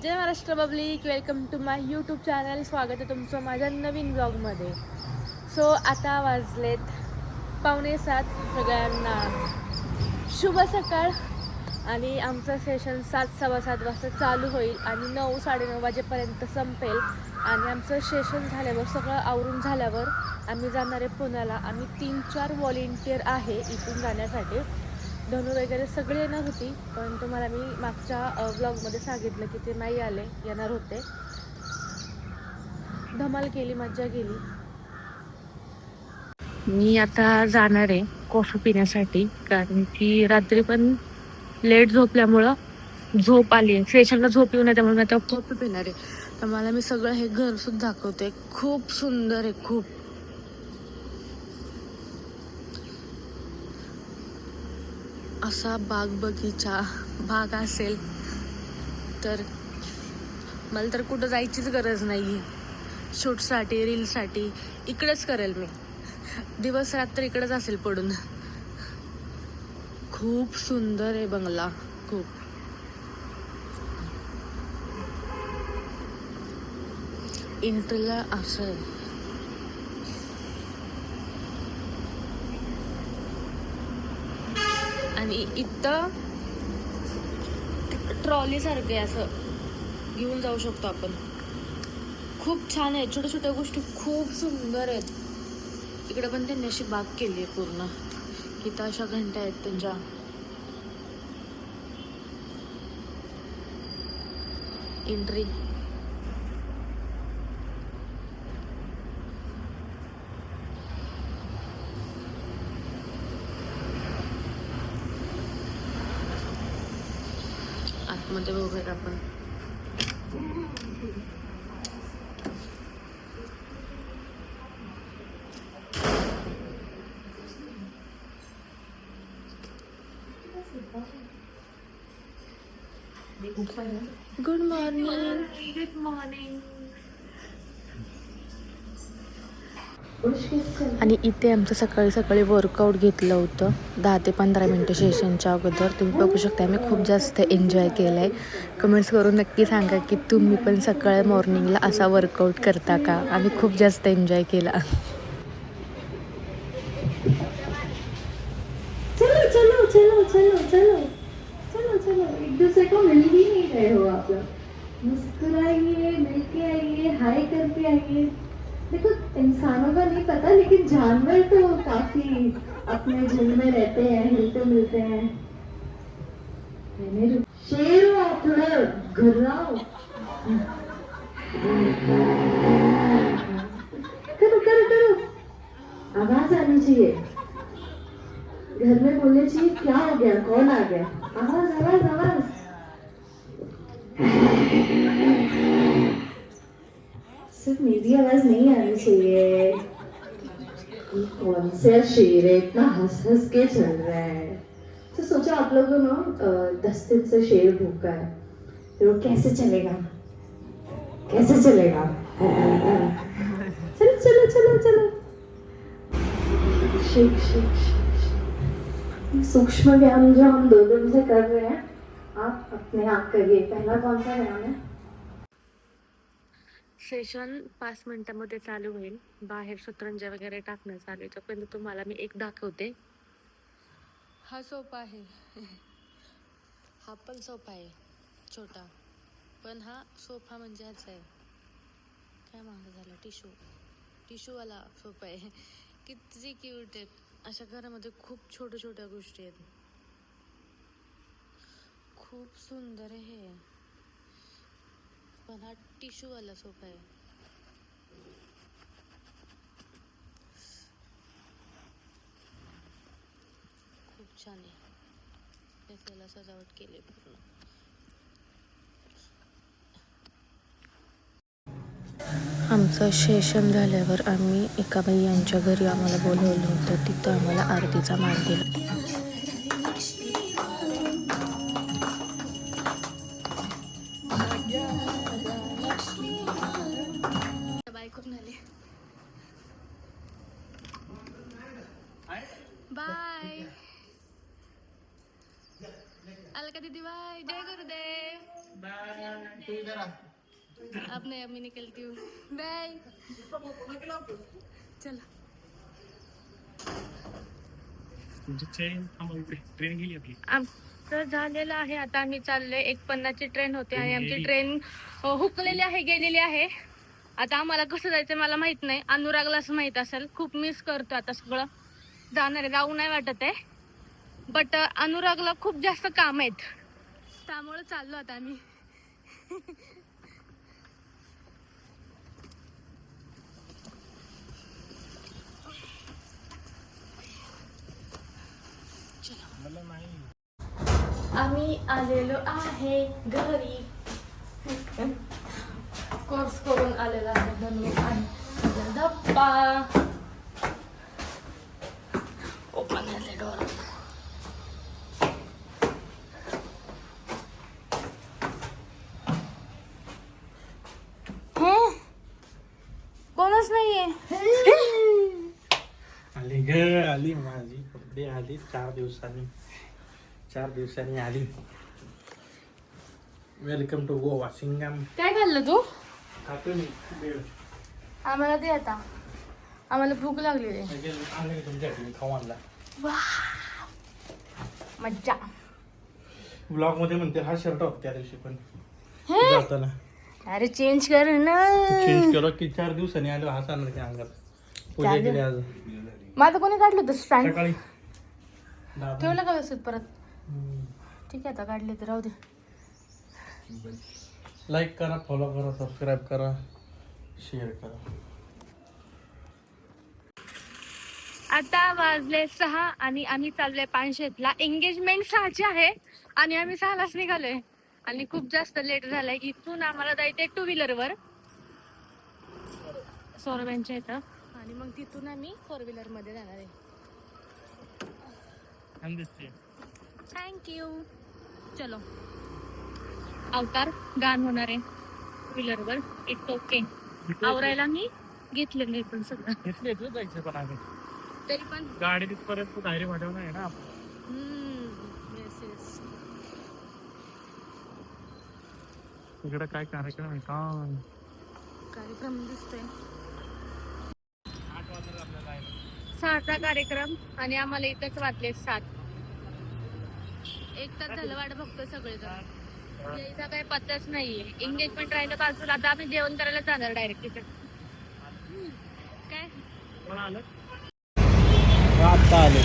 Jai Maharashtra public, welcome to my YouTube channel. स्वागत आहे तुमचं माझ्या नवीन ब्लॉगमध्ये. सो आता वाजलेत 6:45. सगळ्यांना शुभ सकाळ. आणि आमचं सेशन 7:15 वाजता चालू होईल आणि 9-9:30 वाजेपर्यंत संपेल. आणि आमचं सेशन झाल्यावर सगळं आवरून झाल्यावर आम्ही जाणार आहे पुण्याला. आम्ही 3-4 व्हॉलेंटियर आहे इथून जाण्यासाठी. धनू वगैरे सगळे येणार होती, पण तुम्हाला मी मागच्या ब्लॉगमध्ये सांगितलं की ते नाही आले, येणार होते. धमाल केली, मज्जा केली. मी आता जाणार आहे कॉफी पिण्यासाठी, कारण की रात्री पण लेट झोपल्यामुळं झोप आली आहे. सेशनला झोप येऊ नये, त्यामुळे मी आता कॉफी पिणार आहे. तर मला मी सगळं हे घर सुद्धा दाखवते. खूप सुंदर आहे, खूप. असा बगीचा बाग असेल तर मला तर कुठं जायचीच गरज नाही आहे. शूटसाठी, रीलसाठी इकडेच करेल मी. दिवस रात्र इकडेच असेल पडून. खूप सुंदर आहे बंगला, खूप. एंट्रीला असं आहे. आणि इथं ट्रॉली सारखे असं घेऊन जाऊ शकतो आपण. खूप छान आहे. छोट्या छोट्या गोष्टी खूप सुंदर आहेत. इकडे पण त्यांनी अशी बाग केली आहे पूर्ण. इथं अशा घंटा आहेत त्यांच्या. एंट्री आतमध्ये बघूयात आपण. Good morning. Good morning. आणि इथे आमचं सकाळी सकाळी वर्कआउट घेतलं होतं 10 ते 15 मिनटं सेशनच्या अगोदर. तुम्ही बघू शकता आम्ही खूप जास्त एन्जॉय केलं आहे. कमेंट्स करून नक्की सांगा की तुम्ही पण सकाळी मॉर्निंगला असा वर्कआउट करता का. आम्ही खूप जास्त एन्जॉय केला. चलो चलो चलो चलो चलो चलो चलो, एक दूसरे को मिल ही नहीं रहे हो आप लोग. मुस्कुराइए, मिलके आइए, हाय करके आइए. देखो इंसानों का नहीं पता, लेकिन जानवर तो काफी अपने झुंड में रहते हैं, हिलते मिलते हैं. शेर हो आप, थोड़ा घुर्राओ. करो करो करो, आवाज आनी चाहिए. घर में बोलने चाहिए क्या हो गया, कौन आ गया. आवाज आवाज आवाज. सिर्फ मेरी आवाज नहीं आनी चाहिए. कौन सा शेर है, इतना हंस हंस के चल रहा है. तो सोचो आप लोगों ने 10 दिन से शेर भूखा है, तो वो कैसे चलेगा, कैसे चलेगा. चलो चलो चलो चलो. शेक शेक शेक. सूक्ष्म व्यायाम जो हम 2 दिन से कर रहे हैं, आप अपने आप करिए. पहला कौन सा व्यायाम है. सेशन 5 मिनिटांमध्ये चालू होईल. बाहेर शतरंज वगैरे टाकणं चालू आहे. तोपर्यंत तुम्हाला मी एक दाखवते. हा सोफा आहे. हा पण सोफा आहे छोटा, पण हा सोफा म्हणजे ह्याचा आहे. काय महाग झाला. टिशूवाला सोफा आहे. किती क्यूट आहेत. अशा घरामध्ये खूप छोट्या छोट्या गोष्टी आहेत. खूप सुंदर आहे हे. पण हा टिशूवाला सोफा आहे. खूप छान आहे. त्याला सजावट केली पूर्ण. आमचं सेशन झाल्यावर आम्ही एका बाई यांच्या घरी आम्हाला बोलवलं होतं. तिथं आम्हाला आरतीचा मान दिला. बाय. अलका दीदी बाय. जय गुरुदेव. बाय. अब नहीं, अब मैं निकलती हूँ, बाय। चला ट्रेन गेली आपली. आमचं झालेलं आहे. आता आम्ही चाललोय. 1:50ची ट्रेन होती आणि आमची ट्रेन हुकलेली आहे, गेलेली आहे. आता आम्हाला कसं जायचं मला माहित नाही. अनुरागला असं माहित असेल. खूप मिस करतो आता सगळं. जाणार आहे, जाऊ नाही वाटत आहे. बट अनुरागला खूप जास्त काम आहेत, त्यामुळे चाललो आता आम्ही. मला नाही. आम्ही आलेलो आहे घरी. कोर्स करून आलेला आहे धनु आणि धप्पा. Open the door. कोणच नाहीये. आली ग, आली माझी कपडे आली 4 दिवसांनी. 4 दिवसांनी आली. Welcome to Goa Singham. काय खाल्लं तू? खातो मी बेळ. आम्हाला दे आता, आम्हाला भूक लागलेली आहे. आणलं की तुमच्याकडे खाऊ आणला. मज्जा. ब्लॉग मध्ये म्हणते हा शर्ट होता त्या दिवशी पण हे? जाताना अरे चेंज कर ना. चेंज केलं की 4 दिवसांनी आलो. हा आणलं की अंगात पूजा चालेल. केली आज माझं कोणी काढलं होतं स्टँड? सकाळी. ठेवलं का व्यवस्थित परत? हम्म. ठीक आहे, आता काढले तर राहू दे. लाईक करा, फॉलो करा, सबस्क्राईब करा, शेअर करा. आता वाजले 6 आणि आम्ही चाललोय पानशेतला. एंगेजमेंट 6ची आहे आणि आम्ही 6लाच निघालोय आणि खूप जास्त लेट झालाय. इथून आम्हाला जायचंय 2 व्हीलरवर सौरभ्यांच्या इथं आणि मग तिथून आम्ही 4 व्हीलर मध्ये जाणार आहे. थँक्यू. चलो, अवतार गाण होणार आहे व्हीलरवर. It's okay. आवरायला मी घेतले नाही पण सगळं जायचं पण आम्ही तरी पण. गाडी तिथपर्यंत धायरी वाढवणार आहे ना. Yes yes. तिकडे काय कार्यक्रम आहे का? कार्यक्रम दिसतोय. 8 वाजता आपल्याला आहे. 6चा कार्यक्रम आणि आम्हाला इथंच वाजले 7. 1 तास झालं वाट बघतोय सगळेजण. यायचा काही पत्ताच नाहीये. एंगेजमेंट राहिलं बाजूला. आता आम्ही जेवण करायला जाणार डायरेक्ट तिथे. काय कोण आलं? आता आले.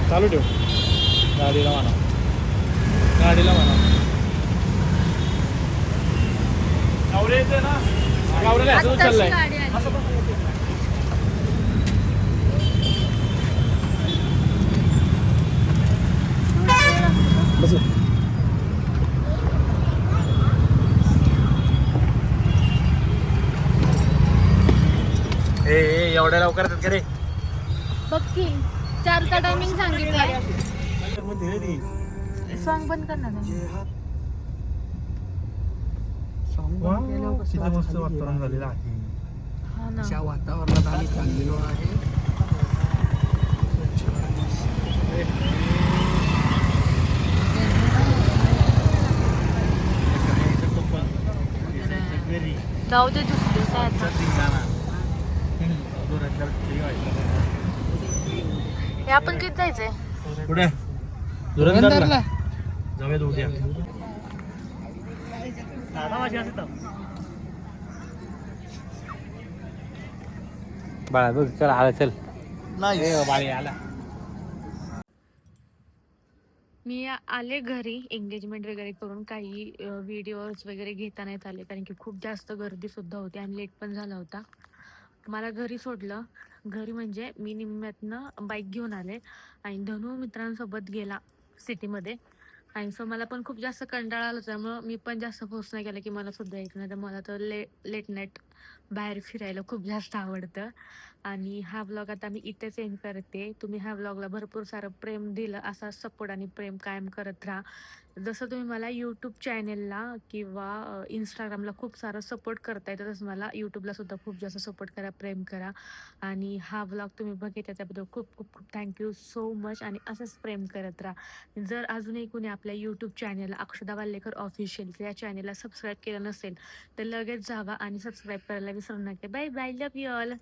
चालू ठेव. गाडीला म्हणा, गाडीला म्हणा. गावरे येते ना, गावरेला असं आत्ताची चाललंय. गाडी आली. असं पण येते. बस. एवढ्या लवकर येतात का रे? बघ की 4चा टायमिंग सांगितलाय. सॉंग बंद कर ना तुम्ही. किती मस्त वातावरण झालेलं आहे. हा ना. अशा वातावरणात आम्ही चाललेलो आहे. जाऊ दे झुकते काय आता. हे आपण किती जायचंय? कुठे? धुरंधरला जाऊया उद्या. बाळा बघ, चल आला, चल. बाळी आला. मी आले घरी एंगेजमेंट वगैरे करून. काही व्हिडिओज वगैरे घेता नाहीत आले कारण की खूप जास्त गर्दी सुद्धा होती आणि लेट पण झाला होता. मला घरी सोडलं. घरी म्हणजे मी निम्म्यातनं बाईक घेऊन आले आणि धनु मित्रांसोबत गेला सिटीमध्ये. आणि सो मला पण खूप जास्त कंटाळा आला, त्यामुळं मी पण जास्त फोर्स नाही केला की मला सुद्धा यायचं नाही. तर मला तर लेट नाईट बाहेर फिरायला खूप जास्त आवडतं. आणि हा व्लॉग आता मी इथेच एंड करते. तुम्ही ह्या व्लॉगला भरपूर सारं प्रेम दिलं, असा सपोर्ट आणि प्रेम कायम करत राहा. जसं तुम्ही मला यूट्यूब चॅनेलला किंवा इंस्टाग्रामला खूप सारं सपोर्ट करताय, तसंच मला यूट्यूबला सुद्धा खूप जास्त सपोर्ट करा, प्रेम करा. आणि हा व्लॉग तुम्ही बघितला त्याबद्दल खूप खूप खूप थँक्यू सो मच. आणि असंच प्रेम करत राहा. जर अजूनही कोणी आपल्या यूट्यूब चॅनेल अक्षदा वाल्लेकर ऑफिशियल या चॅनेलला सबस्क्राईब केलं नसेल तर लगेच जावा आणि सबस्क्राईब करायला विसरू नका. Bye bye, love you all.